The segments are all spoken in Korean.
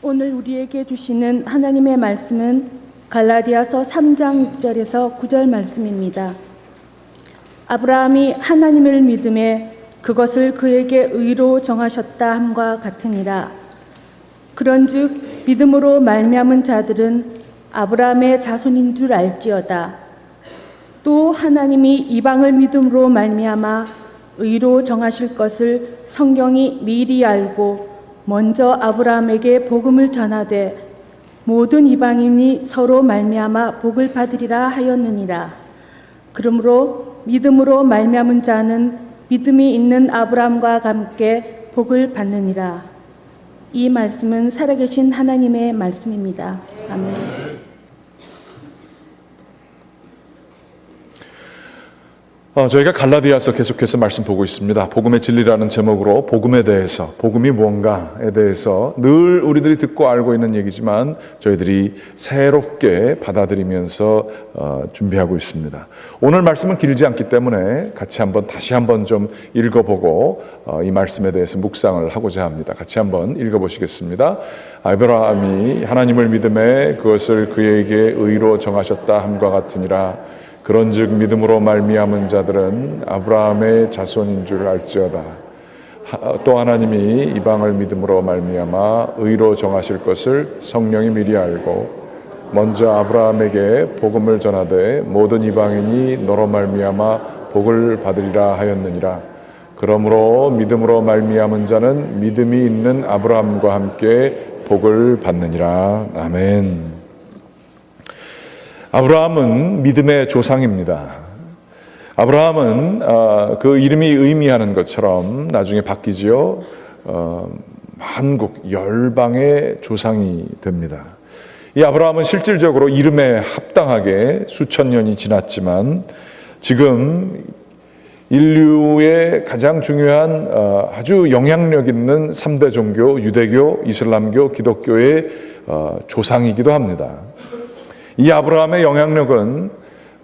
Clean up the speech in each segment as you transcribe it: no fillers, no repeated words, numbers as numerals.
오늘 우리에게 주시는 하나님의 말씀은 갈라디아서 3장 6절에서 9절 말씀입니다. 아브라함이 하나님을 믿음에 그것을 그에게 의로 정하셨다 함과 같으니라. 그런즉 믿음으로 말미암은 자들은 아브라함의 자손인 줄 알지어다. 또 하나님이 이방을 믿음으로 말미암아 의로 정하실 것을 성경이 미리 알고 먼저 아브라함에게 복음을 전하되 모든 이방인이 서로 말미암아 복을 받으리라 하였느니라. 그러므로 믿음으로 말미암은 자는 믿음이 있는 아브라함과 함께 복을 받느니라. 이 말씀은 살아계신 하나님의 말씀입니다. 아멘. 저희가 갈라디아서 계속해서 말씀 보고 있습니다. 복음의 진리라는 제목으로 복음에 대해서, 복음이 무언가에 대해서 늘 우리들이 듣고 알고 있는 얘기지만 저희들이 새롭게 받아들이면서 준비하고 있습니다. 오늘 말씀은 길지 않기 때문에 다시 한번 좀 읽어보고 이 말씀에 대해서 묵상을 하고자 합니다. 같이 한번 읽어보시겠습니다. 아브라함이 하나님을 믿음에 그것을 그에게 의로 정하셨다 함과 같으니라. 그런즉 믿음으로 말미암은 자들은 아브라함의 자손인 줄 알지어다. 또 하나님이 이방을 믿음으로 말미암아 의로 정하실 것을 성령이 미리 알고 먼저 아브라함에게 복음을 전하되 모든 이방인이 너로 말미암아 복을 받으리라 하였느니라. 그러므로 믿음으로 말미암은 자는 믿음이 있는 아브라함과 함께 복을 받느니라. 아멘. 아브라함은 믿음의 조상입니다. 아브라함은 그 이름이 의미하는 것처럼 나중에 바뀌지요. 만국, 열방의 조상이 됩니다. 이 아브라함은 실질적으로 이름에 합당하게 수천 년이 지났지만 지금 인류의 가장 중요한 아주 영향력 있는 3대 종교, 유대교, 이슬람교, 기독교의 조상이기도 합니다. 이 아브라함의 영향력은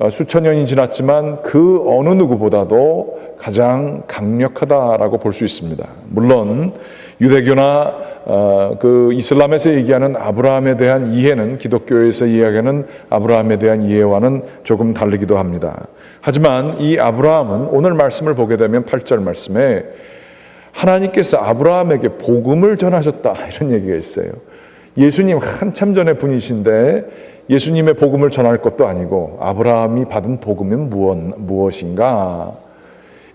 수천 년이 지났지만 그 어느 누구보다도 가장 강력하다라고 볼 수 있습니다. 물론 유대교나 그 이슬람에서 얘기하는 아브라함에 대한 이해는 기독교에서 이야기하는 아브라함에 대한 이해와는 조금 다르기도 합니다. 하지만 이 아브라함은 오늘 말씀을 보게 되면 8절 말씀에 하나님께서 아브라함에게 복음을 전하셨다 이런 얘기가 있어요. 예수님 한참 전의 분이신데 예수님의 복음을 전할 것도 아니고 아브라함이 받은 복음은 무엇인가?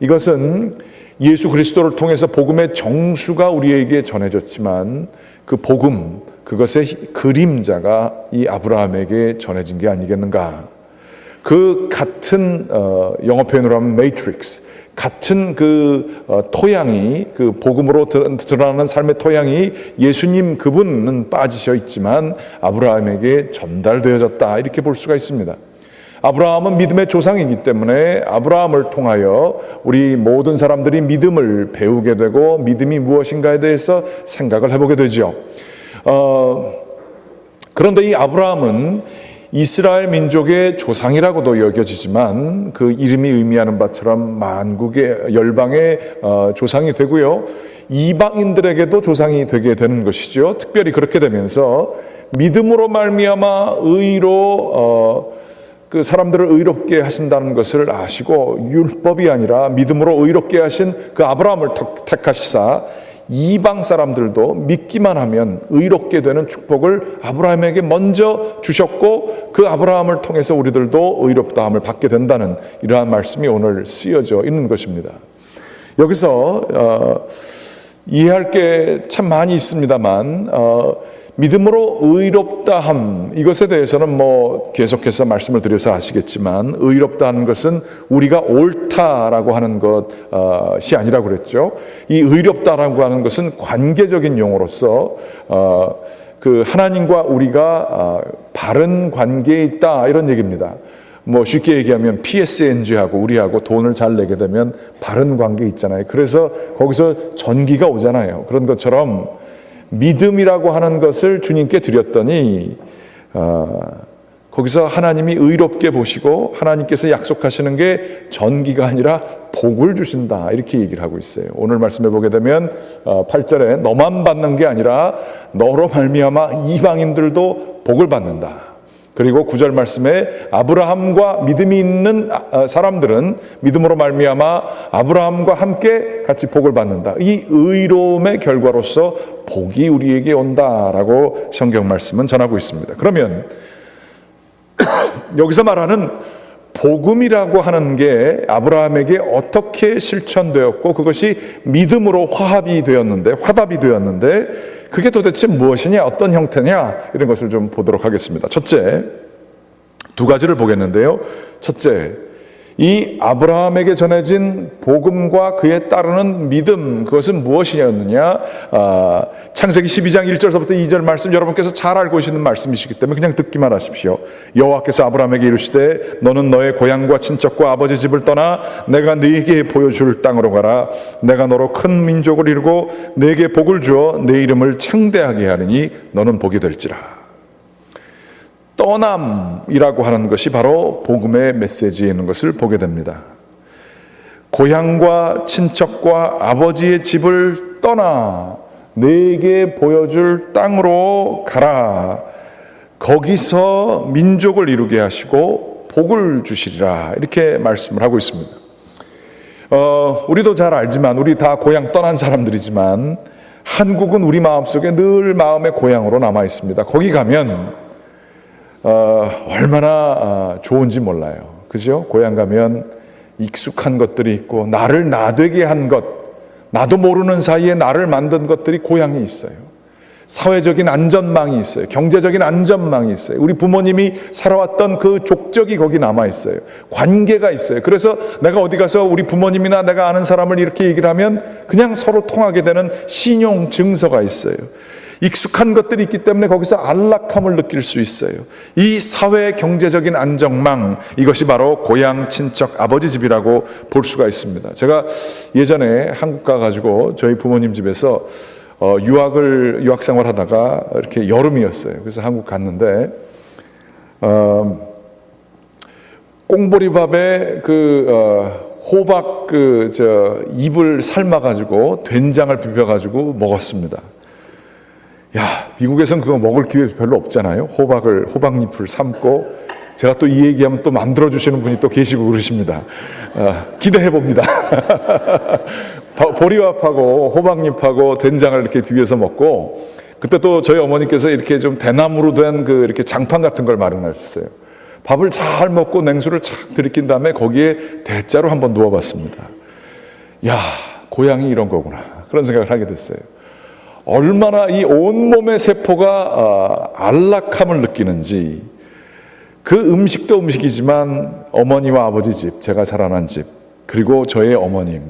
이것은 예수 그리스도를 통해서 복음의 정수가 우리에게 전해졌지만 그 복음, 그것의 그림자가 이 아브라함에게 전해진 게 아니겠는가? 그 같은 영어 표현으로 하면 매트릭스, 같은 그 토양이, 그 복음으로 드러나는 삶의 토양이 예수님 그분은 빠지셔 있지만 아브라함에게 전달되어졌다 이렇게 볼 수가 있습니다. 아브라함은 믿음의 조상이기 때문에 아브라함을 통하여 우리 모든 사람들이 믿음을 배우게 되고 믿음이 무엇인가에 대해서 생각을 해보게 되죠. 그런데 이 아브라함은 이스라엘 민족의 조상이라고도 여겨지지만 그 이름이 의미하는 바처럼 만국의 열방의 조상이 되고요. 이방인들에게도 조상이 되게 되는 것이죠. 특별히 그렇게 되면서 믿음으로 말미암아 의로 그 사람들을 의롭게 하신다는 것을 아시고 율법이 아니라 믿음으로 의롭게 하신 그 아브라함을 택하시사 이방 사람들도 믿기만 하면 의롭게 되는 축복을 아브라함에게 먼저 주셨고 그 아브라함을 통해서 우리들도 의롭다함을 받게 된다는 이러한 말씀이 오늘 쓰여져 있는 것입니다. 여기서 이해할 게 참 많이 있습니다만 믿음으로 의롭다함 이것에 대해서는 계속해서 말씀을 드려서 아시겠지만 의롭다는 것은 우리가 옳다라고 하는 것이 아니라고 그랬죠. 이 의롭다라고 하는 것은 관계적인 용어로서 그 하나님과 우리가 바른 관계에 있다 이런 얘기입니다. 쉽게 얘기하면 PSNG하고 우리하고 돈을 잘 내게 되면 바른 관계 있잖아요. 그래서 거기서 전기가 오잖아요. 그런 것처럼 믿음이라고 하는 것을 주님께 드렸더니 거기서 하나님이 의롭게 보시고 하나님께서 약속하시는 게 전기가 아니라 복을 주신다, 이렇게 얘기를 하고 있어요. 오늘 말씀해 보게 되면 8절에 너만 받는 게 아니라 너로 말미암아 이방인들도 복을 받는다. 그리고 9절 말씀에 아브라함과 믿음이 있는 사람들은 믿음으로 말미암아 아브라함과 함께 같이 복을 받는다. 이 의로움의 결과로서 복이 우리에게 온다라고 성경 말씀은 전하고 있습니다. 그러면 여기서 말하는 복음이라고 하는 게 아브라함에게 어떻게 실천되었고 그것이 믿음으로 화답이 되었는데 그게 도대체 무엇이냐, 어떤 형태냐, 이런 것을 좀 보도록 하겠습니다. 첫째, 두 가지를 보겠는데요. 첫째, 이 아브라함에게 전해진 복음과 그에 따르는 믿음, 그것은 무엇이었느냐? 창세기 12장 1절서부터 2절 말씀 여러분께서 잘 알고 계시는 말씀이시기 때문에 그냥 듣기만 하십시오. 여호와께서 아브라함에게 이르시되 너는 너의 고향과 친척과 아버지 집을 떠나 내가 네게 보여줄 땅으로 가라. 내가 너로 큰 민족을 이루고 네게 복을 주어 네 이름을 창대하게 하리니 너는 복이 될지라. 떠남이라고 하는 것이 바로 복음의 메시지에 있는 것을 보게 됩니다. 고향과 친척과 아버지의 집을 떠나 내게 보여줄 땅으로 가라. 거기서 민족을 이루게 하시고 복을 주시리라. 이렇게 말씀을 하고 있습니다. 우리도 잘 알지만, 우리 다 고향 떠난 사람들이지만 한국은 우리 마음속에 늘 마음의 고향으로 남아 있습니다. 거기 가면 얼마나 좋은지 몰라요. 그죠? 고향 가면 익숙한 것들이 있고 나를 나되게 한 것, 나도 모르는 사이에 나를 만든 것들이 고향에 있어요. 사회적인 안전망이 있어요. 경제적인 안전망이 있어요. 우리 부모님이 살아왔던 그 족적이 거기 남아 있어요. 관계가 있어요. 그래서 내가 어디 가서 우리 부모님이나 내가 아는 사람을 이렇게 얘기를 하면 그냥 서로 통하게 되는 신용 증서가 있어요. 익숙한 것들이 있기 때문에 거기서 안락함을 느낄 수 있어요. 이 사회 경제적인 안정망, 이것이 바로 고향, 친척, 아버지 집이라고 볼 수가 있습니다. 제가 예전에 한국 가가지고 저희 부모님 집에서 유학 생활하다가 이렇게 여름이었어요. 그래서 한국 갔는데 꽁보리밥에 호박 잎을 삶아가지고 된장을 비벼가지고 먹었습니다. 야, 미국에선 그거 먹을 기회 별로 없잖아요. 호박잎을 삶고, 제가 또 이 얘기하면 또 만들어주시는 분이 또 계시고 그러십니다. 기대해봅니다. 보리밥하고 호박잎하고 된장을 이렇게 비벼서 먹고, 그때 또 저희 어머니께서 이렇게 좀 대나무로 된 이렇게 장판 같은 걸 마련하셨어요. 밥을 잘 먹고 냉수를 착 들이킨 다음에 거기에 대자로 한번 누워봤습니다. 야, 고향이 이런 거구나. 그런 생각을 하게 됐어요. 얼마나 이 온몸의 세포가 안락함을 느끼는지, 그 음식도 음식이지만 어머니와 아버지 집, 제가 자라난 집, 그리고 저의 어머님,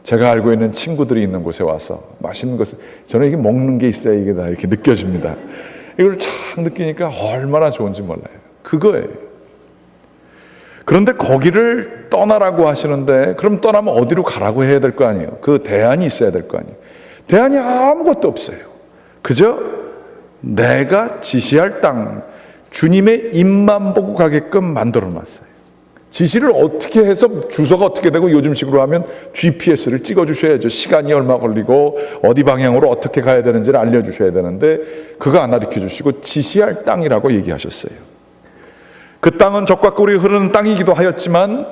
제가 알고 있는 친구들이 있는 곳에 와서 맛있는 것을, 저는 이게 먹는 게 있어야 이게 다 이렇게 느껴집니다. 이걸 착 느끼니까 얼마나 좋은지 몰라요. 그거예요. 그런데 거기를 떠나라고 하시는데, 그럼 떠나면 어디로 가라고 해야 될 거 아니에요. 그 대안이 있어야 될 거 아니에요. 대안이 아무것도 없어요. 그저 내가 지시할 땅, 주님의 입만 보고 가게끔 만들어 놨어요. 지시를 어떻게 해서 주소가 어떻게 되고, 요즘식으로 하면 GPS를 찍어 주셔야죠. 시간이 얼마 걸리고 어디 방향으로 어떻게 가야 되는지를 알려주셔야 되는데 그거 안 가르쳐 주시고 지시할 땅이라고 얘기하셨어요. 그 땅은 젖과 꿀이 흐르는 땅이기도 하였지만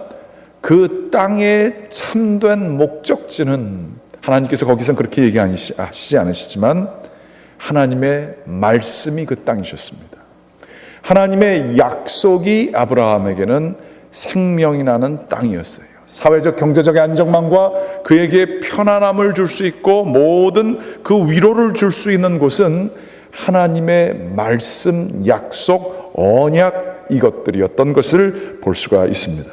그 땅의 참된 목적지는, 하나님께서 거기서 그렇게 얘기하시지 않으시지만 하나님의 말씀이 그 땅이셨습니다. 하나님의 약속이 아브라함에게는 생명이 나는 땅이었어요. 사회적 경제적 안정망과 그에게 편안함을 줄 수 있고 모든 그 위로를 줄 수 있는 곳은 하나님의 말씀, 약속, 언약, 이것들이었던 것을 볼 수가 있습니다.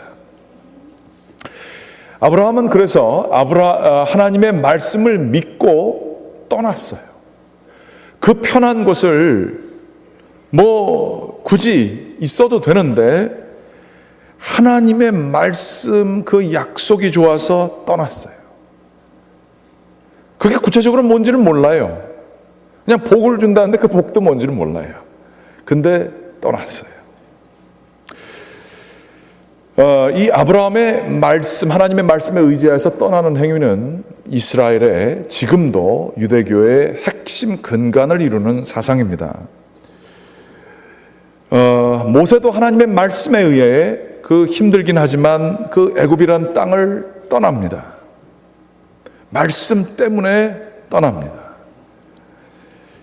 아브라함은 그래서 하나님의 말씀을 믿고 떠났어요. 그 편한 곳을 굳이 있어도 되는데 하나님의 말씀, 그 약속이 좋아서 떠났어요. 그게 구체적으로 뭔지는 몰라요. 그냥 복을 준다는데 그 복도 뭔지는 몰라요. 근데 떠났어요. 이 아브라함의 말씀, 하나님의 말씀에 의지해서 떠나는 행위는 이스라엘의 지금도 유대교의 핵심 근간을 이루는 사상입니다. 모세도 하나님의 말씀에 의해 그 힘들긴 하지만 그 애굽이라는 땅을 떠납니다. 말씀 때문에 떠납니다.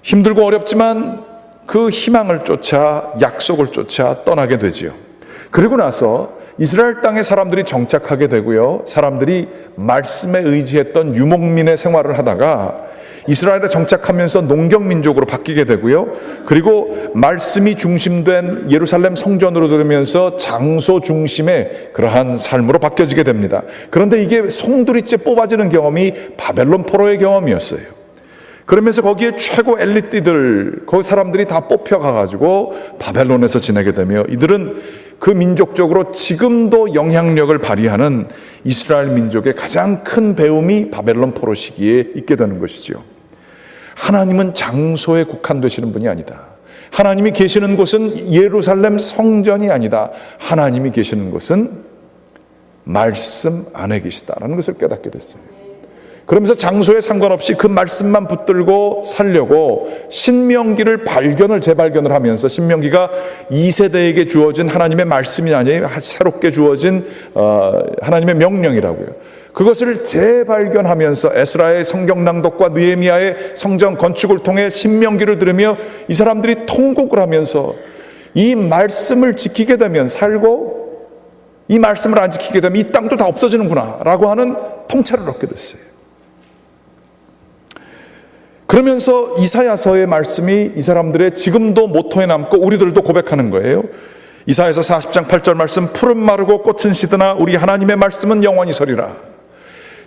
힘들고 어렵지만 그 희망을 쫓아, 약속을 쫓아 떠나게 되지요. 그리고 나서 이스라엘 땅에 사람들이 정착하게 되고요, 사람들이 말씀에 의지했던 유목민의 생활을 하다가 이스라엘에 정착하면서 농경민족으로 바뀌게 되고요, 그리고 말씀이 중심된 예루살렘 성전으로 들으면서 장소 중심의 그러한 삶으로 바뀌어지게 됩니다. 그런데 이게 송두리째 뽑아지는 경험이 바벨론 포로의 경험이었어요. 그러면서 거기에 최고 엘리트들, 그 사람들이 다 뽑혀가가지고 바벨론에서 지내게 되며, 이들은 그 민족적으로 지금도 영향력을 발휘하는 이스라엘 민족의 가장 큰 배움이 바벨론 포로 시기에 있게 되는 것이죠. 하나님은 장소에 국한되시는 분이 아니다. 하나님이 계시는 곳은 예루살렘 성전이 아니다. 하나님이 계시는 곳은 말씀 안에 계시다라는 것을 깨닫게 됐어요. 그러면서 장소에 상관없이 그 말씀만 붙들고 살려고 신명기를 재발견을 하면서, 신명기가 2세대에게 주어진 하나님의 말씀이 아니에요. 새롭게 주어진 하나님의 명령이라고요. 그것을 재발견하면서 에스라의 성경 낭독과 느헤미야의 성전 건축을 통해 신명기를 들으며 이 사람들이 통곡을 하면서 이 말씀을 지키게 되면 살고, 이 말씀을 안 지키게 되면 이 땅도 다 없어지는구나 라고 하는 통찰을 얻게 됐어요. 그러면서 이사야서의 말씀이 이 사람들의 지금도 모토에 남고 우리들도 고백하는 거예요. 이사야서 40장 8절 말씀, 푸른 마르고 꽃은 시드나 우리 하나님의 말씀은 영원히 서리라.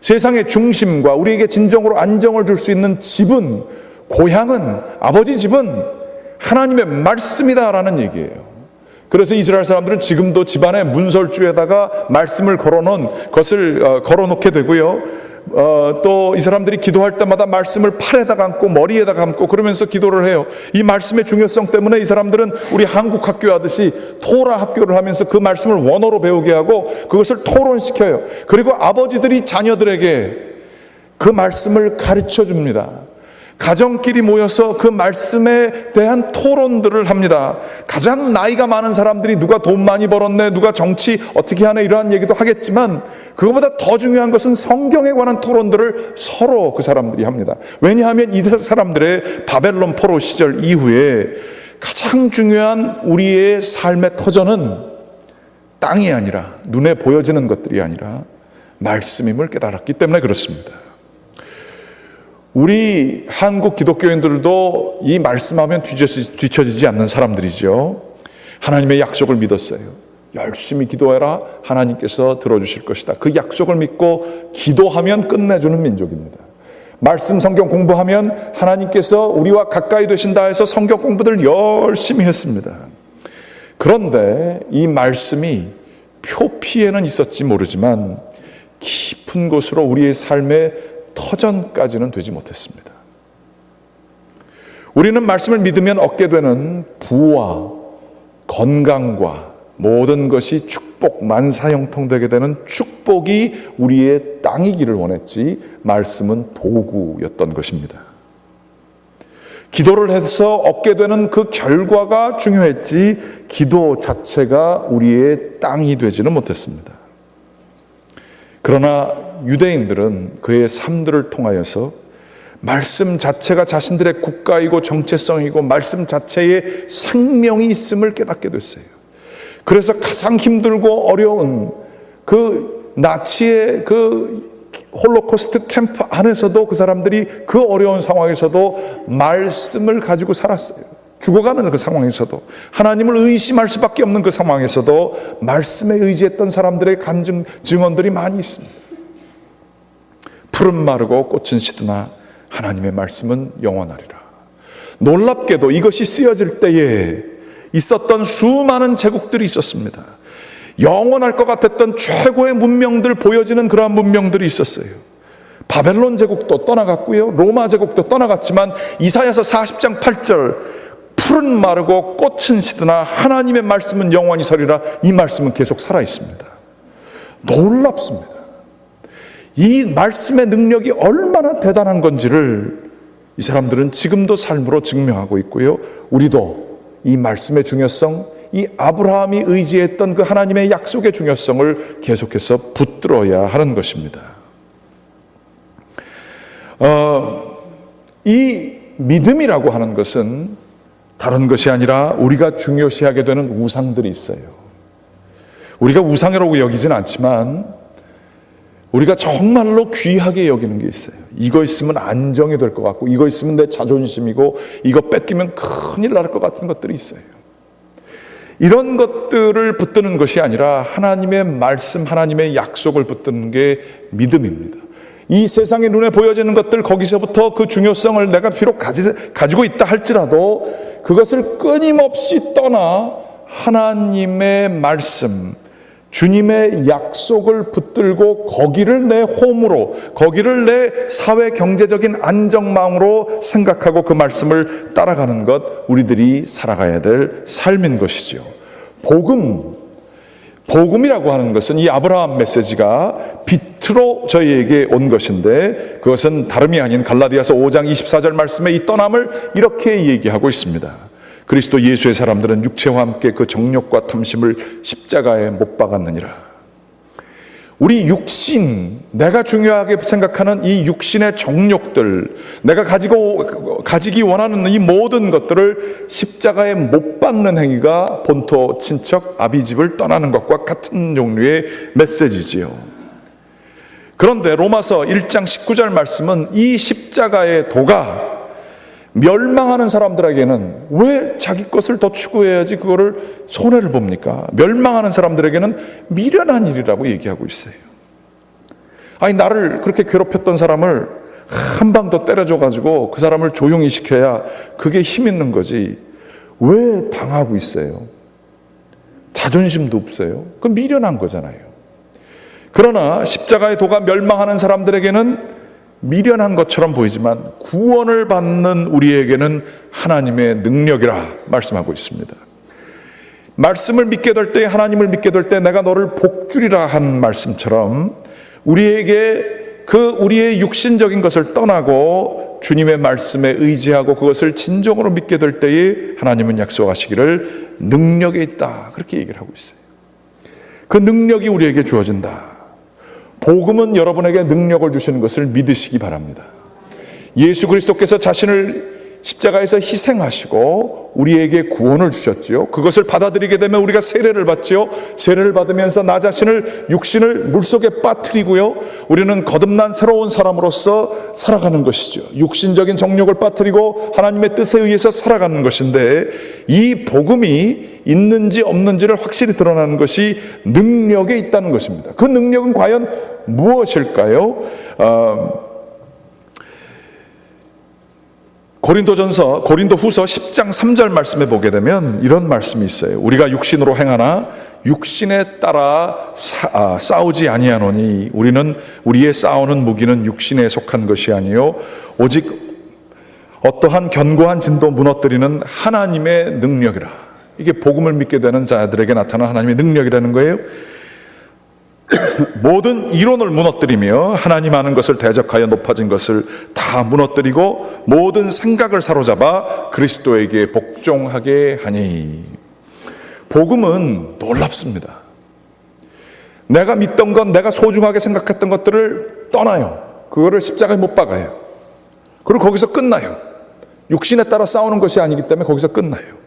세상의 중심과 우리에게 진정으로 안정을 줄 수 있는 집은, 고향은, 아버지 집은 하나님의 말씀이다라는 얘기예요. 그래서 이스라엘 사람들은 지금도 집안의 문설주에다가 말씀을 걸어놓게 되고요. 또 이 사람들이 기도할 때마다 말씀을 팔에다 감고 머리에다 감고 그러면서 기도를 해요. 이 말씀의 중요성 때문에 이 사람들은 우리 한국 학교 하듯이 토라 학교를 하면서 그 말씀을 원어로 배우게 하고 그것을 토론시켜요. 그리고 아버지들이 자녀들에게 그 말씀을 가르쳐 줍니다. 가정끼리 모여서 그 말씀에 대한 토론들을 합니다. 가장 나이가 많은 사람들이 누가 돈 많이 벌었네, 누가 정치 어떻게 하네, 이러한 얘기도 하겠지만 그것보다 더 중요한 것은 성경에 관한 토론들을 서로 그 사람들이 합니다. 왜냐하면 이 사람들의 바벨론 포로 시절 이후에 가장 중요한 우리의 삶의 터전은 땅이 아니라, 눈에 보여지는 것들이 아니라 말씀임을 깨달았기 때문에 그렇습니다. 우리 한국 기독교인들도 이 말씀하면 뒤처지지 않는 사람들이죠. 하나님의 약속을 믿었어요. 열심히 기도해라, 하나님께서 들어주실 것이다. 그 약속을 믿고 기도하면 끝내주는 민족입니다. 말씀 성경 공부하면 하나님께서 우리와 가까이 되신다 해서 성경 공부들 열심히 했습니다. 그런데 이 말씀이 표피에는 있었지 모르지만 깊은 곳으로 우리의 삶의 터전까지는 되지 못했습니다. 우리는 말씀을 믿으면 얻게 되는 부와 건강과 모든 것이 축복, 만사형통되게 되는 축복이 우리의 땅이기를 원했지, 말씀은 도구였던 것입니다. 기도를 해서 얻게 되는 그 결과가 중요했지, 기도 자체가 우리의 땅이 되지는 못했습니다. 그러나 유대인들은 그의 삶들을 통하여서 말씀 자체가 자신들의 국가이고 정체성이고 말씀 자체에 생명이 있음을 깨닫게 됐어요. 그래서 가장 힘들고 어려운 그 나치의 그 홀로코스트 캠프 안에서도 그 사람들이 그 어려운 상황에서도 말씀을 가지고 살았어요. 죽어가는 그 상황에서도, 하나님을 의심할 수밖에 없는 그 상황에서도 말씀에 의지했던 사람들의 증언들이 많이 있습니다. 푸른 마르고 꽃은 시드나 하나님의 말씀은 영원하리라. 놀랍게도 이것이 쓰여질 때에 있었던 수많은 제국들이 있었습니다. 영원할 것 같았던 최고의 문명들, 보여지는 그러한 문명들이 있었어요. 바벨론 제국도 떠나갔고요, 로마 제국도 떠나갔지만 이사야서 40장 8절, 푸른 마르고 꽃은 시드나 하나님의 말씀은 영원히 서리라, 이 말씀은 계속 살아 있습니다. 놀랍습니다. 이 말씀의 능력이 얼마나 대단한 건지를 이 사람들은 지금도 삶으로 증명하고 있고요. 우리도 이 말씀의 중요성, 이 아브라함이 의지했던 그 하나님의 약속의 중요성을 계속해서 붙들어야 하는 것입니다. 이 믿음이라고 하는 것은 다른 것이 아니라 우리가 중요시하게 되는 우상들이 있어요. 우리가 우상이라고 여기진 않지만 우리가 정말로 귀하게 여기는 게 있어요. 이거 있으면 안정이 될 것 같고, 이거 있으면 내 자존심이고, 이거 뺏기면 큰일 날 것 같은 것들이 있어요. 이런 것들을 붙드는 것이 아니라 하나님의 말씀, 하나님의 약속을 붙드는 게 믿음입니다. 이 세상의 눈에 보여지는 것들, 거기서부터 그 중요성을 내가 비록 가지고 있다 할지라도 그것을 끊임없이 떠나 하나님의 말씀, 주님의 약속을 붙들고 거기를 내 홈으로, 거기를 내 사회 경제적인 안정망으로 생각하고 그 말씀을 따라가는 것, 우리들이 살아가야 될 삶인 것이죠. 복음이라고 하는 것은 이 아브라함 메시지가 빛으로 저희에게 온 것인데, 그것은 다름이 아닌 갈라디아서 5장 24절 말씀의 이 떠남을 이렇게 얘기하고 있습니다. 그리스도 예수의 사람들은 육체와 함께 그 정욕과 탐심을 십자가에 못 박았느니라. 우리 육신, 내가 중요하게 생각하는 이 육신의 정욕들, 내가 가지기 원하는 이 모든 것들을 십자가에 못 박는 행위가 본토 친척 아비집을 떠나는 것과 같은 종류의 메시지지요. 그런데 로마서 1장 19절 말씀은 이 십자가의 도가 멸망하는 사람들에게는, 왜 자기 것을 더 추구해야지 그거를 손해를 봅니까? 멸망하는 사람들에게는 미련한 일이라고 얘기하고 있어요. 아니, 나를 그렇게 괴롭혔던 사람을 한 방 더 때려줘가지고 그 사람을 조용히 시켜야 그게 힘 있는 거지, 왜 당하고 있어요? 자존심도 없어요. 그건 미련한 거잖아요. 그러나 십자가의 도가 멸망하는 사람들에게는 미련한 것처럼 보이지만 구원을 받는 우리에게는 하나님의 능력이라 말씀하고 있습니다. 말씀을 믿게 될 때, 하나님을 믿게 될 때 내가 너를 복주리라 한 말씀처럼 우리에게 우리의 육신적인 것을 떠나고 주님의 말씀에 의지하고 그것을 진정으로 믿게 될 때에 하나님은 약속하시기를 능력이 있다, 그렇게 얘기를 하고 있어요. 그 능력이 우리에게 주어진다. 복음은 여러분에게 능력을 주시는 것을 믿으시기 바랍니다. 예수 그리스도께서 자신을 십자가에서 희생하시고 우리에게 구원을 주셨지요. 그것을 받아들이게 되면 우리가 세례를 받지요. 세례를 받으면서 나 자신을, 육신을 물속에 빠뜨리고요, 우리는 거듭난 새로운 사람으로서 살아가는 것이죠. 육신적인 정욕을 빠뜨리고 하나님의 뜻에 의해서 살아가는 것인데, 이 복음이 있는지 없는지를 확실히 드러나는 것이 능력에 있다는 것입니다. 그 능력은 과연 무엇일까요? 고린도후서 10장 3절 말씀에 보게 되면 이런 말씀이 있어요. 우리가 육신으로 행하나 육신에 따라 싸우지 아니하노니 우리는 우리의 싸우는 무기는 육신에 속한 것이 아니요 오직 어떠한 견고한 진도 무너뜨리는 하나님의 능력이라. 이게 복음을 믿게 되는 자들에게 나타난 하나님의 능력이라는 거예요. 모든 이론을 무너뜨리며 하나님 아는 것을 대적하여 높아진 것을 다 무너뜨리고 모든 생각을 사로잡아 그리스도에게 복종하게 하니. 복음은 놀랍습니다. 내가 믿던 것, 내가 소중하게 생각했던 것들을 떠나요. 그거를 십자가에 못 박아요. 그리고 거기서 끝나요. 육신에 따라 싸우는 것이 아니기 때문에 거기서 끝나요.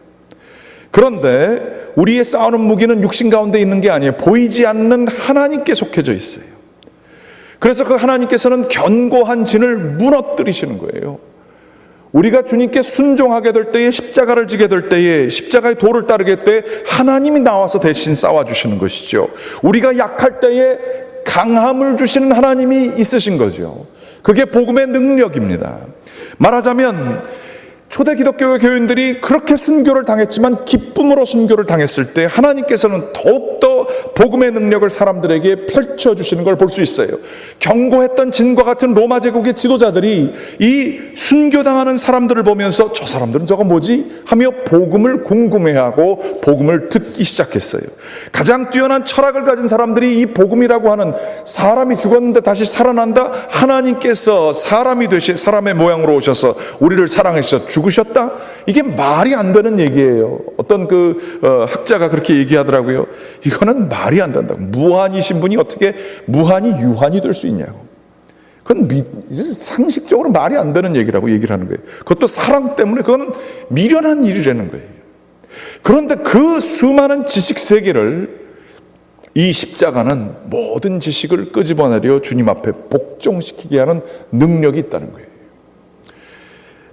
그런데 우리의 싸우는 무기는 육신 가운데 있는 게 아니에요. 보이지 않는 하나님께 속해져 있어요. 그래서 그 하나님께서는 견고한 진을 무너뜨리시는 거예요. 우리가 주님께 순종하게 될 때에, 십자가를 지게 될 때에, 십자가의 도를 따르게 될 때 하나님이 나와서 대신 싸워주시는 것이죠. 우리가 약할 때에 강함을 주시는 하나님이 있으신 거죠. 그게 복음의 능력입니다. 말하자면 초대 기독교 교인들이 그렇게 순교를 당했지만 기쁨으로 순교를 당했을 때 하나님께서는 더욱더 복음의 능력을 사람들에게 펼쳐주시는 걸 볼 수 있어요. 경고했던 진과 같은 로마 제국의 지도자들이 이 순교당하는 사람들을 보면서 저 사람들은 저거 뭐지? 하며 복음을 궁금해하고 복음을 듣기 시작했어요. 가장 뛰어난 철학을 가진 사람들이 이 복음이라고 하는 사람이 죽었는데 다시 살아난다? 하나님께서 사람이 되시 사람의 모양으로 오셔서 우리를 사랑하셔서 죽으셨다? 이게 말이 안 되는 얘기예요. 어떤 학자가 그렇게 얘기하더라고요. 이거는 말이 안 된다고. 무한이신 분이 어떻게 무한이 유한이 될 수 있냐고. 그건 상식적으로 말이 안 되는 얘기라고 얘기를 하는 거예요. 그것도 사랑 때문에 그건 미련한 일이라는 거예요. 그런데 그 수많은 지식 세계를 이 십자가는 모든 지식을 끄집어내려 주님 앞에 복종시키게 하는 능력이 있다는 거예요.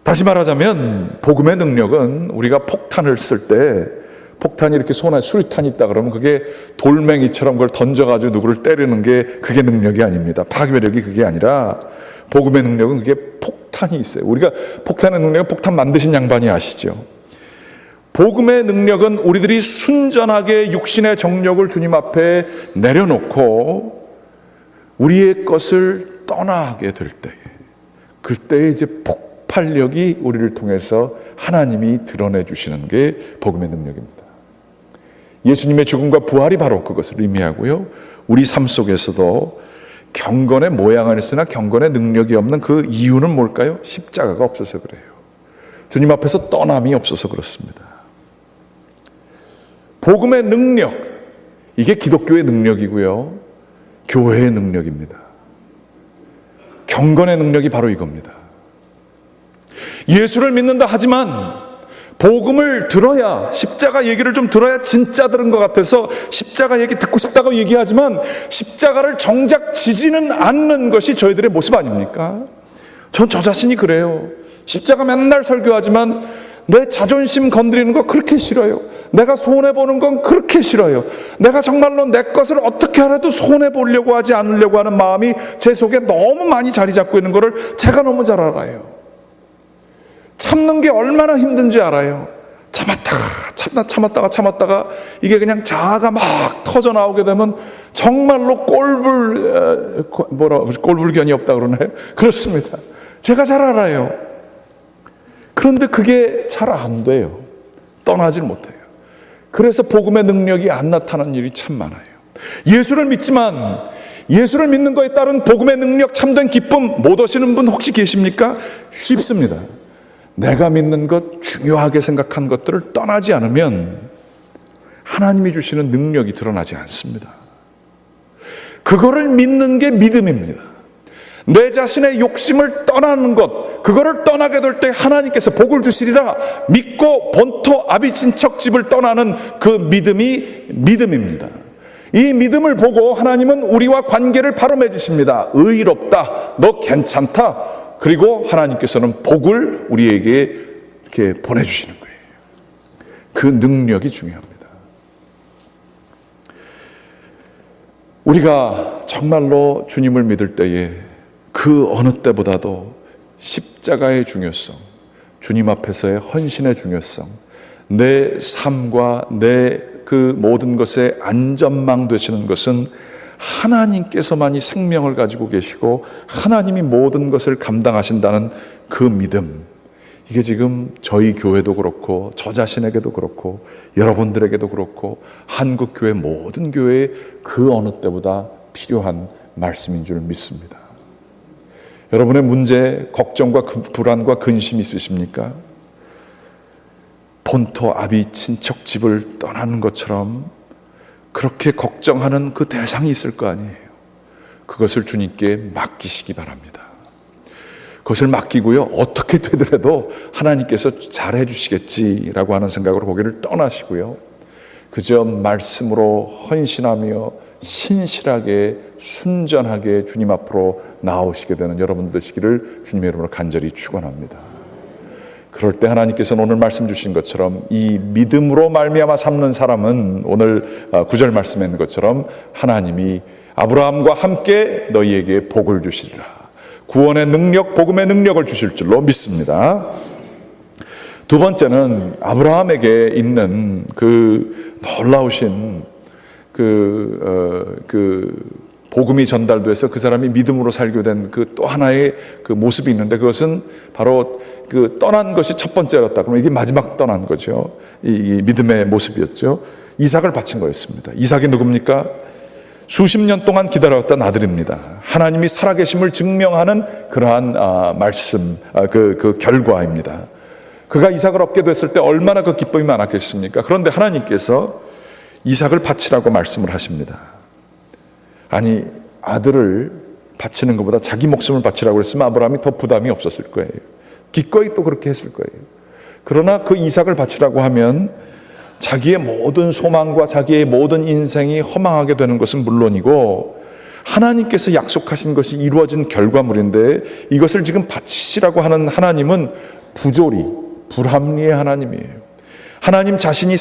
다시 말하자면 복음의 능력은 우리가 폭탄을 쓸 때 폭탄이 이렇게 손에 수류탄이 있다 그러면 그게 돌멩이처럼 그걸 던져가지고 누구를 때리는 게 그게 능력이 아닙니다. 파괴력이 그게 아니라 복음의 능력은 그게 폭탄이 있어요. 우리가 폭탄의 능력은 폭탄 만드신 양반이 아시죠? 복음의 능력은 우리들이 순전하게 육신의 정욕을 주님 앞에 내려놓고 우리의 것을 떠나게 될 때에 그때에 이제 폭발력이 우리를 통해서 하나님이 드러내 주시는 게 복음의 능력입니다. 예수님의 죽음과 부활이 바로 그것을 의미하고요. 우리 삶 속에서도 경건의 모양은 있으나 경건의 능력이 없는 그 이유는 뭘까요? 십자가가 없어서 그래요. 주님 앞에서 떠남이 없어서 그렇습니다. 복음의 능력, 이게 기독교의 능력이고요. 교회의 능력입니다. 경건의 능력이 바로 이겁니다. 예수를 믿는다 하지만 복음을 들어야, 십자가 얘기를 좀 들어야 진짜 들은 것 같아서 십자가 얘기 듣고 싶다고 얘기하지만 십자가를 정작 지지는 않는 것이 저희들의 모습 아닙니까? 전 저 자신이 그래요. 십자가 맨날 설교하지만 내 자존심 건드리는 거 그렇게 싫어요. 내가 손해보는 건 그렇게 싫어요. 내가 정말로 내 것을 어떻게 하라도 손해보려고 하지 않으려고 하는 마음이 제 속에 너무 많이 자리 잡고 있는 거를 제가 너무 잘 알아요. 참는 게 얼마나 힘든지 알아요. 참았다가 이게 그냥 자아가 막 터져 나오게 되면 정말로 꼴불견이 없다 그러나요? 그렇습니다. 제가 잘 알아요. 그런데 그게 잘 안 돼요. 떠나질 못해요. 그래서 복음의 능력이 안 나타나는 일이 참 많아요. 예수를 믿지만 예수를 믿는 것에 따른 복음의 능력, 참된 기쁨 못 오시는 분 혹시 계십니까? 쉽습니다. 내가 믿는 것, 중요하게 생각한 것들을 떠나지 않으면 하나님이 주시는 능력이 드러나지 않습니다. 그거를 믿는 게 믿음입니다. 내 자신의 욕심을 떠나는 것, 그거를 떠나게 될 때 하나님께서 복을 주시리라 믿고 본토 아비친척 집을 떠나는 그 믿음이 믿음입니다. 이 믿음을 보고 하나님은 우리와 관계를 바로 맺으십니다. 의롭다, 너 괜찮다. 그리고 하나님께서는 복을 우리에게 이렇게 보내주시는 거예요. 그 능력이 중요합니다. 우리가 정말로 주님을 믿을 때에 그 어느 때보다도 십자가의 중요성, 주님 앞에서의 헌신의 중요성, 내 삶과 내 그 모든 것의 안전망 되시는 것은 하나님께서만이 생명을 가지고 계시고 하나님이 모든 것을 감당하신다는 그 믿음, 이게 지금 저희 교회도 그렇고 저 자신에게도 그렇고 여러분들에게도 그렇고 한국교회 모든 교회에 그 어느 때보다 필요한 말씀인 줄 믿습니다. 여러분의 문제, 걱정과 불안과 근심이 있으십니까? 본토 아비 친척 집을 떠나는 것처럼 그렇게 걱정하는 그 대상이 있을 거 아니에요. 그것을 주님께 맡기시기 바랍니다. 그것을 맡기고요, 어떻게 되더라도 하나님께서 잘해 주시겠지라고 하는 생각으로 거기를 떠나시고요, 그저 말씀으로 헌신하며 신실하게 순전하게 주님 앞으로 나오시게 되는 여러분 되시기를 주님의 이름으로 간절히 축원합니다. 그럴 때 하나님께서는 오늘 말씀 주신 것처럼 이 믿음으로 말미암아 삼는 사람은 오늘 9절 말씀에 있는 것처럼 하나님이 아브라함과 함께 너희에게 복을 주시리라. 구원의 능력, 복음의 능력을 주실 줄로 믿습니다. 두 번째는 아브라함에게 있는 그 놀라우신 복음이 전달돼서 그 사람이 믿음으로 살게 된 그 또 하나의 그 모습이 있는데, 그것은 바로 그 떠난 것이 첫 번째였다. 그러면 이게 마지막 떠난 거죠. 이 믿음의 모습이었죠. 이삭을 바친 거였습니다. 이삭이 누굽니까? 수십 년 동안 기다려왔던 아들입니다. 하나님이 살아계심을 증명하는 그러한 말씀, 그 결과입니다. 그가 이삭을 얻게 됐을 때 얼마나 그 기쁨이 많았겠습니까? 그런데 하나님께서 이삭을 바치라고 말씀을 하십니다. 아니, 아들을 바치는 것보다 자기 목숨을 바치라고 했으면 아브라함이 더 부담이 없었을 거예요. 기꺼이 또 그렇게 했을 거예요. 그러나 그 이삭을 바치라고 하면 자기의 모든 소망과 자기의 모든 인생이 허망하게 되는 것은 물론이고, 하나님께서 약속하신 것이 이루어진 결과물인데 이것을 지금 바치시라고 하는 하나님은 부조리, 불합리의 하나님이에요. 하나님 자신이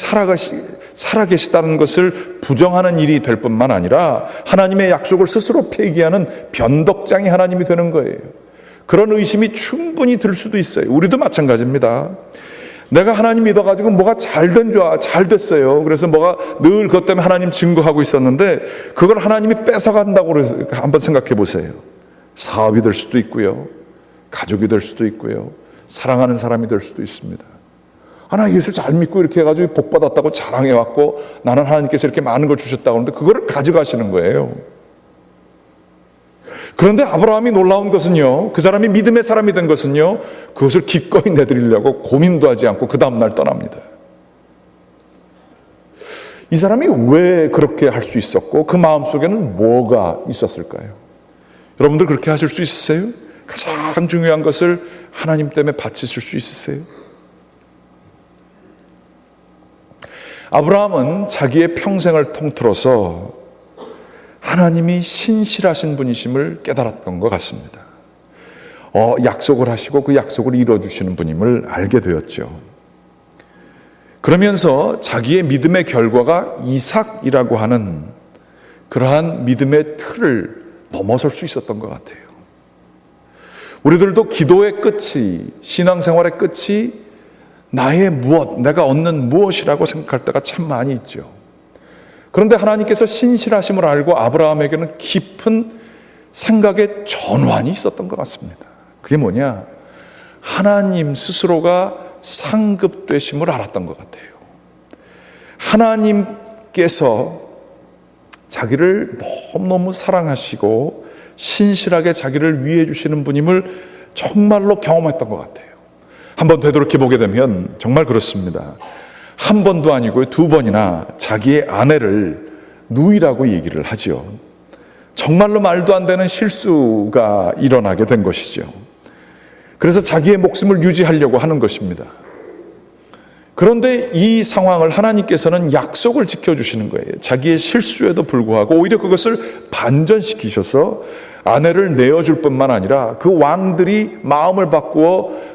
살아계시다는 것을 부정하는 일이 될 뿐만 아니라 하나님의 약속을 스스로 폐기하는 변덕장이 하나님이 되는 거예요. 그런 의심이 충분히 들 수도 있어요. 우리도 마찬가지입니다. 내가 하나님 믿어가지고 뭐가 잘 됐어요. 그래서 뭐가 늘 그것 때문에 하나님 증거하고 있었는데 그걸 하나님이 뺏어간다고 한번 생각해 보세요. 사업이 될 수도 있고요, 가족이 될 수도 있고요, 사랑하는 사람이 될 수도 있습니다. 나 예수 잘 믿고 이렇게 해가지고 복 받았다고 자랑해왔고 나는 하나님께서 이렇게 많은 걸 주셨다고 하는데 그거를 가져가시는 거예요. 그런데 아브라함이 놀라운 것은요, 그 사람이 믿음의 사람이 된 것은요, 그것을 기꺼이 내드리려고 고민도 하지 않고 그 다음날 떠납니다. 이 사람이 왜 그렇게 할 수 있었고 그 마음속에는 뭐가 있었을까요? 여러분들 그렇게 하실 수 있으세요? 가장 중요한 것을 하나님 때문에 바치실 수 있으세요? 아브라함은 자기의 평생을 통틀어서 하나님이 신실하신 분이심을 깨달았던 것 같습니다. 약속을 하시고 그 약속을 이루어주시는 분임을 알게 되었죠. 그러면서 자기의 믿음의 결과가 이삭이라고 하는 그러한 믿음의 틀을 넘어설 수 있었던 것 같아요. 우리들도 기도의 끝이, 신앙생활의 끝이 나의 무엇, 내가 얻는 무엇이라고 생각할 때가 참 많이 있죠. 그런데 하나님께서 신실하심을 알고 아브라함에게는 깊은 생각의 전환이 있었던 것 같습니다. 그게 뭐냐? 하나님 스스로가 상급되심을 알았던 것 같아요. 하나님께서 자기를 너무너무 사랑하시고 신실하게 자기를 위해 주시는 분임을 정말로 경험했던 것 같아요. 한번 되돌이켜 보게 되면 정말 그렇습니다. 한 번도 아니고 두 번이나 자기의 아내를 누이라고 얘기를 하죠. 정말로 말도 안 되는 실수가 일어나게 된 것이죠. 그래서 자기의 목숨을 유지하려고 하는 것입니다. 그런데 이 상황을 하나님께서는 약속을 지켜주시는 거예요. 자기의 실수에도 불구하고 오히려 그것을 반전시키셔서 아내를 내어줄 뿐만 아니라 그 왕들이 마음을 바꾸어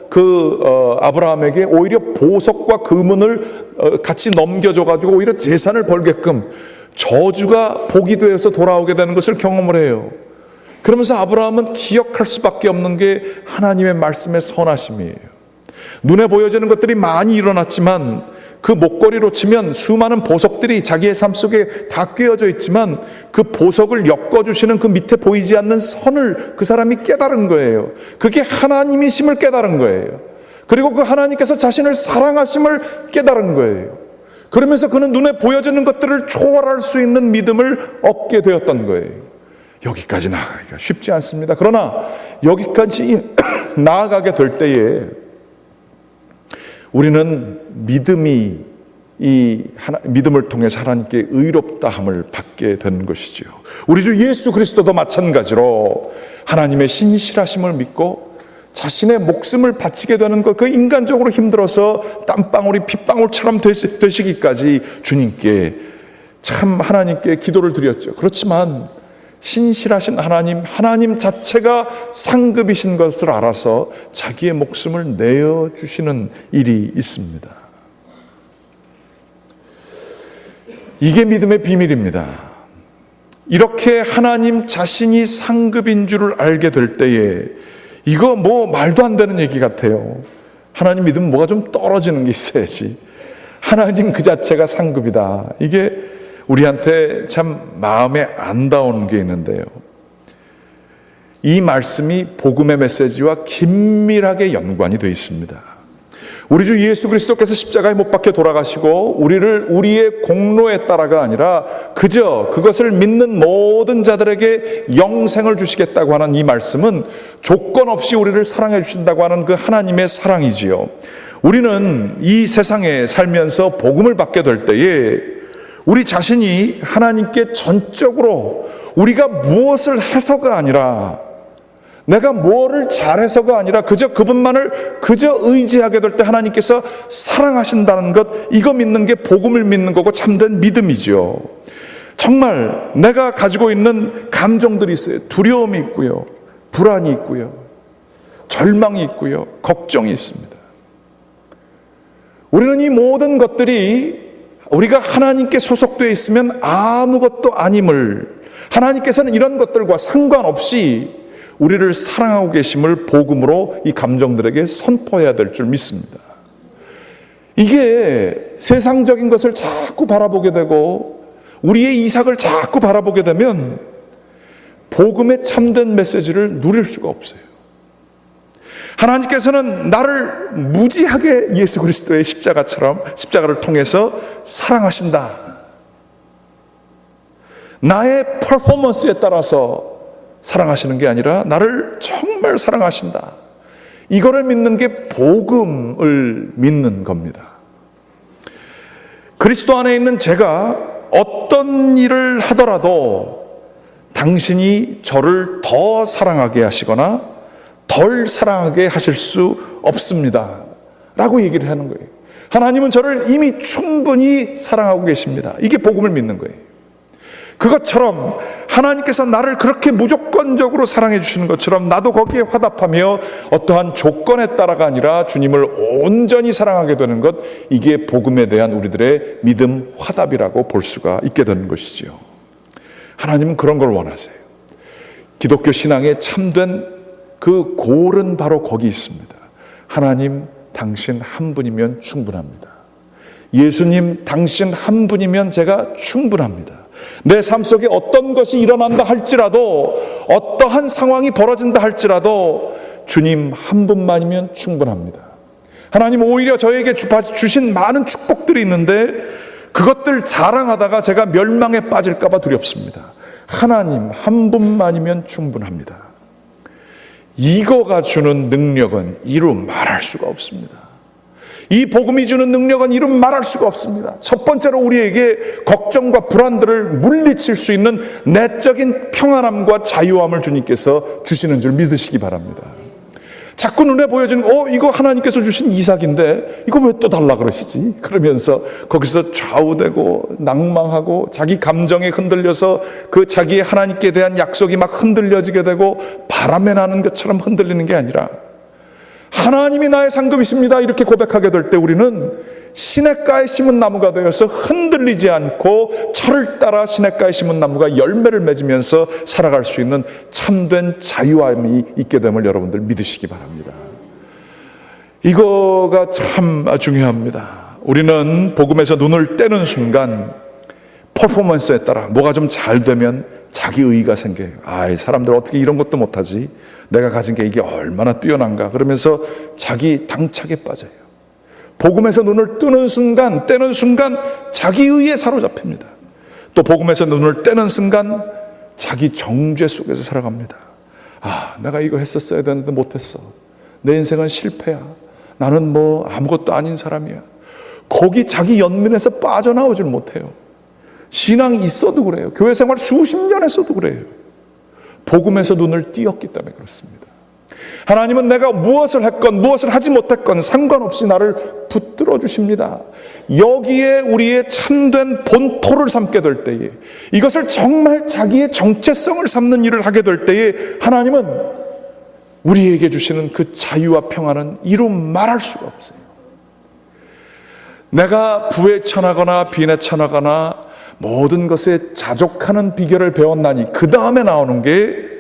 아브라함에게 오히려 보석과 금은을 같이 넘겨줘가지고 오히려 재산을 벌게끔 저주가 복이 되어서 돌아오게 되는 것을 경험을 해요. 그러면서 아브라함은 기억할 수밖에 없는 게 하나님의 말씀의 선하심이에요. 눈에 보여지는 것들이 많이 일어났지만 그 목걸이로 치면 수많은 보석들이 자기의 삶 속에 다 꿰어져 있지만 그 보석을 엮어주시는 그 밑에 보이지 않는 선을 그 사람이 깨달은 거예요. 그게 하나님이심을 깨달은 거예요. 그리고 그 하나님께서 자신을 사랑하심을 깨달은 거예요. 그러면서 그는 눈에 보여지는 것들을 초월할 수 있는 믿음을 얻게 되었던 거예요. 여기까지 나아가기가 쉽지 않습니다. 그러나 여기까지 나아가게 될 때에 우리는 믿음을 통해서 하나님께 의롭다함을 받게 되는 것이죠. 우리 주 예수 그리스도도 마찬가지로 하나님의 신실하심을 믿고 자신의 목숨을 바치게 되는 것, 그 인간적으로 힘들어서 땀방울이 핏방울처럼 되시기까지 주님께 참 하나님께 기도를 드렸죠. 그렇지만 신실하신 하나님 자체가 상급이신 것을 알아서 자기의 목숨을 내어주시는 일이 있습니다. 이게 믿음의 비밀입니다. 이렇게 하나님 자신이 상급인 줄을 알게 될 때에 이거 뭐 말도 안 되는 얘기 같아요. 하나님 믿으면 뭐가 좀 떨어지는 게 있어야지. 하나님 그 자체가 상급이다. 이게 우리한테 참 마음에 안 닿는 게 있는데요. 이 말씀이 복음의 메시지와 긴밀하게 연관이 되어 있습니다. 우리 주 예수 그리스도께서 십자가에 못 박혀 돌아가시고 우리를 우리의 공로에 따라가 아니라 그저 그것을 믿는 모든 자들에게 영생을 주시겠다고 하는 이 말씀은 조건 없이 우리를 사랑해 주신다고 하는 그 하나님의 사랑이지요. 우리는 이 세상에 살면서 복음을 받게 될 때에 우리 자신이 하나님께 전적으로 우리가 무엇을 해서가 아니라 내가 뭐를 잘해서가 아니라 그저 그분만을 그저 의지하게 될 때 하나님께서 사랑하신다는 것, 이거 믿는 게 복음을 믿는 거고 참된 믿음이죠. 정말 내가 가지고 있는 감정들이 있어요. 두려움이 있고요, 불안이 있고요, 절망이 있고요, 걱정이 있습니다. 우리는 이 모든 것들이 우리가 하나님께 소속되어 있으면 아무것도 아님을, 하나님께서는 이런 것들과 상관없이 우리를 사랑하고 계심을 복음으로 이 감정들에게 선포해야 될 줄 믿습니다. 이게 세상적인 것을 자꾸 바라보게 되고 우리의 이삭을 자꾸 바라보게 되면 복음의 참된 메시지를 누릴 수가 없어요. 하나님께서는 나를 무지하게 예수 그리스도의 십자가를 통해서 사랑하신다. 나의 퍼포먼스에 따라서 사랑하시는 게 아니라 나를 정말 사랑하신다. 이거를 믿는 게 복음을 믿는 겁니다. 그리스도 안에 있는 제가 어떤 일을 하더라도 당신이 저를 더 사랑하게 하시거나 덜 사랑하게 하실 수 없습니다. 라고 얘기를 하는 거예요. 하나님은 저를 이미 충분히 사랑하고 계십니다. 이게 복음을 믿는 거예요. 그것처럼 하나님께서 나를 그렇게 무조건적으로 사랑해 주시는 것처럼 나도 거기에 화답하며 어떠한 조건에 따라가 아니라 주님을 온전히 사랑하게 되는 것, 이게 복음에 대한 우리들의 믿음 화답이라고 볼 수가 있게 되는 것이지요. 하나님은 그런 걸 원하세요. 기독교 신앙의 참된 그 골은 바로 거기 있습니다. 하나님, 당신 한 분이면 충분합니다. 예수님, 당신 한 분이면 제가 충분합니다. 내 삶 속에 어떤 것이 일어난다 할지라도, 어떠한 상황이 벌어진다 할지라도 주님 한 분만이면 충분합니다. 하나님 오히려 저에게 주신 많은 축복들이 있는데 그것들 자랑하다가 제가 멸망에 빠질까 봐 두렵습니다. 하나님 한 분만이면 충분합니다. 이거가 주는 능력은 이루 말할 수가 없습니다. 이 복음이 주는 능력은 이루 말할 수가 없습니다. 첫 번째로 우리에게 걱정과 불안들을 물리칠 수 있는 내적인 평안함과 자유함을 주님께서 주시는 줄 믿으시기 바랍니다. 자꾸 눈에 보여지는 이거 하나님께서 주신 이삭인데 이거 왜 또 달라 그러시지? 그러면서 거기서 좌우되고 낭망하고 자기 감정에 흔들려서 그 자기의 하나님께 대한 약속이 막 흔들려지게 되고 바람에 나는 것처럼 흔들리는 게 아니라 하나님이 나의 상급이십니다 이렇게 고백하게 될 때 우리는 시냇가에 심은 나무가 되어서 흔들리지 않고 철을 따라 시냇가에 심은 나무가 열매를 맺으면서 살아갈 수 있는 참된 자유함이 있게 됨을 여러분들 믿으시기 바랍니다. 이거가 참 중요합니다. 우리는 복음에서 눈을 떼는 순간 퍼포먼스에 따라 뭐가 좀 잘 되면 자기의의가 생겨요. 이 사람들 어떻게 이런 것도 못하지? 내가 가진 게 이게 얼마나 뛰어난가? 그러면서 자기 당착에 빠져요. 복음에서 눈을 떼는 순간 자기의의에 사로잡힙니다. 또 복음에서 눈을 떼는 순간 자기 정죄 속에서 살아갑니다. 내가 이거 했었어야 되는데 못했어. 내 인생은 실패야. 나는 뭐 아무것도 아닌 사람이야. 거기 자기 연민에서 빠져나오질 못해요. 신앙이 있어도 그래요. 교회 생활 수십 년 했어도 그래요. 복음에서 눈을 띄었기 때문에 그렇습니다. 하나님은 내가 무엇을 했건 무엇을 하지 못했건 상관없이 나를 붙들어 주십니다. 여기에 우리의 참된 본토를 삼게 될 때에, 이것을 정말 자기의 정체성을 삼는 일을 하게 될 때에 하나님은 우리에게 주시는 그 자유와 평안은 이루 말할 수가 없어요. 내가 부에 처하거나 빈에 처하거나 모든 것에 자족하는 비결을 배웠나니 그 다음에 나오는 게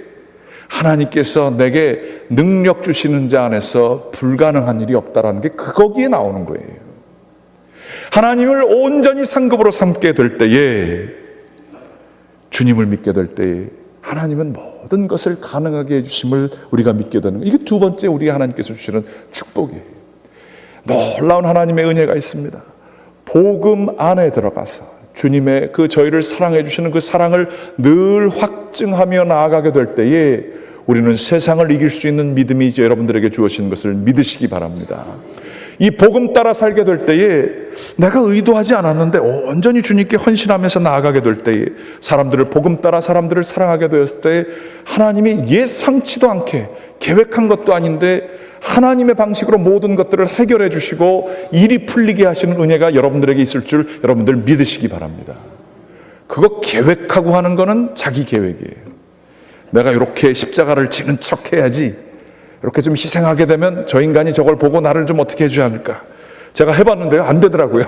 하나님께서 내게 능력 주시는 자 안에서 불가능한 일이 없다라는 게 거기에 나오는 거예요. 하나님을 온전히 상급으로 삼게 될 때에, 주님을 믿게 될 때에 하나님은 모든 것을 가능하게 해주심을 우리가 믿게 되는 거예요. 이게 두 번째 우리가 하나님께서 주시는 축복이에요. 놀라운 하나님의 은혜가 있습니다. 복음 안에 들어가서 주님의 저희를 사랑해 주시는 그 사랑을 늘 확증하며 나아가게 될 때에 우리는 세상을 이길 수 있는 믿음이 이제 여러분들에게 주어진 것을 믿으시기 바랍니다. 이 복음 따라 살게 될 때에 내가 의도하지 않았는데 온전히 주님께 헌신하면서 나아가게 될 때에, 사람들을 복음 따라 사람들을 사랑하게 되었을 때 하나님이 예상치도 않게 계획한 것도 아닌데 하나님의 방식으로 모든 것들을 해결해 주시고 일이 풀리게 하시는 은혜가 여러분들에게 있을 줄 여러분들 믿으시기 바랍니다. 그거 계획하고 하는 거는 자기 계획이에요. 내가 이렇게 십자가를 지는 척 해야지, 이렇게 좀 희생하게 되면 저 인간이 저걸 보고 나를 좀 어떻게 해주지 않을까. 제가 해봤는데요, 안 되더라고요.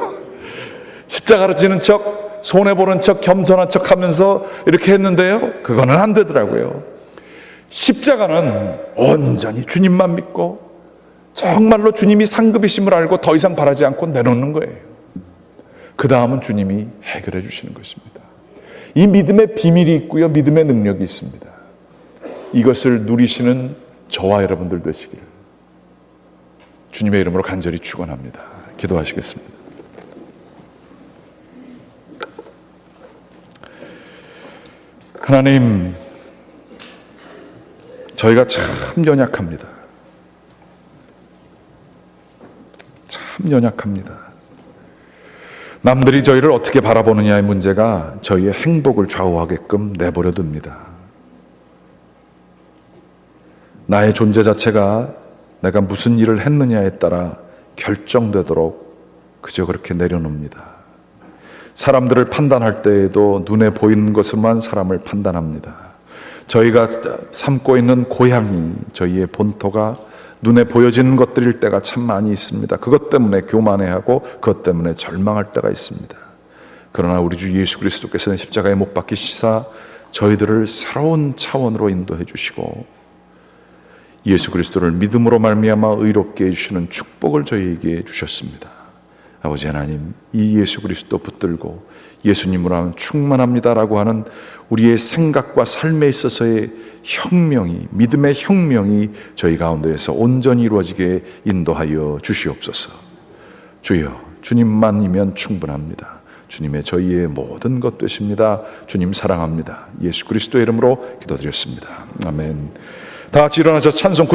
십자가를 지는 척, 손해보는 척, 겸손한 척 하면서 이렇게 했는데요, 그거는 안 되더라고요. 십자가는 온전히 주님만 믿고 정말로 주님이 상급이심을 알고 더 이상 바라지 않고 내놓는 거예요. 그 다음은 주님이 해결해 주시는 것입니다. 이 믿음의 비밀이 있고요, 믿음의 능력이 있습니다. 이것을 누리시는 저와 여러분들 되시기를 주님의 이름으로 간절히 축원합니다. 기도하시겠습니다. 하나님, 저희가 참 연약합니다. 참 연약합니다. 남들이 저희를 어떻게 바라보느냐의 문제가 저희의 행복을 좌우하게끔 내버려 둡니다. 나의 존재 자체가 내가 무슨 일을 했느냐에 따라 결정되도록 그저 그렇게 내려놓습니다. 사람들을 판단할 때에도 눈에 보이는 것으로만 사람을 판단합니다. 저희가 삼고 있는 고향이, 저희의 본토가 눈에 보여지는 것들일 때가 참 많이 있습니다. 그것 때문에 교만해하고 그것 때문에 절망할 때가 있습니다. 그러나 우리 주 예수 그리스도께서는 십자가에 못 박히시사 저희들을 새로운 차원으로 인도해 주시고 예수 그리스도를 믿음으로 말미암아 의롭게 해주시는 축복을 저희에게 주셨습니다. 아버지 하나님, 이 예수 그리스도 붙들고 예수님으로 하면 충만합니다라고 하는 우리의 생각과 삶에 있어서의 혁명이, 믿음의 혁명이 저희 가운데에서 온전히 이루어지게 인도하여 주시옵소서. 주여, 주님만이면 충분합니다. 주님의 저희의 모든 것 되십니다. 주님 사랑합니다. 예수 그리스도의 이름으로 기도드렸습니다. 아멘. 다 같이 일어나서 찬송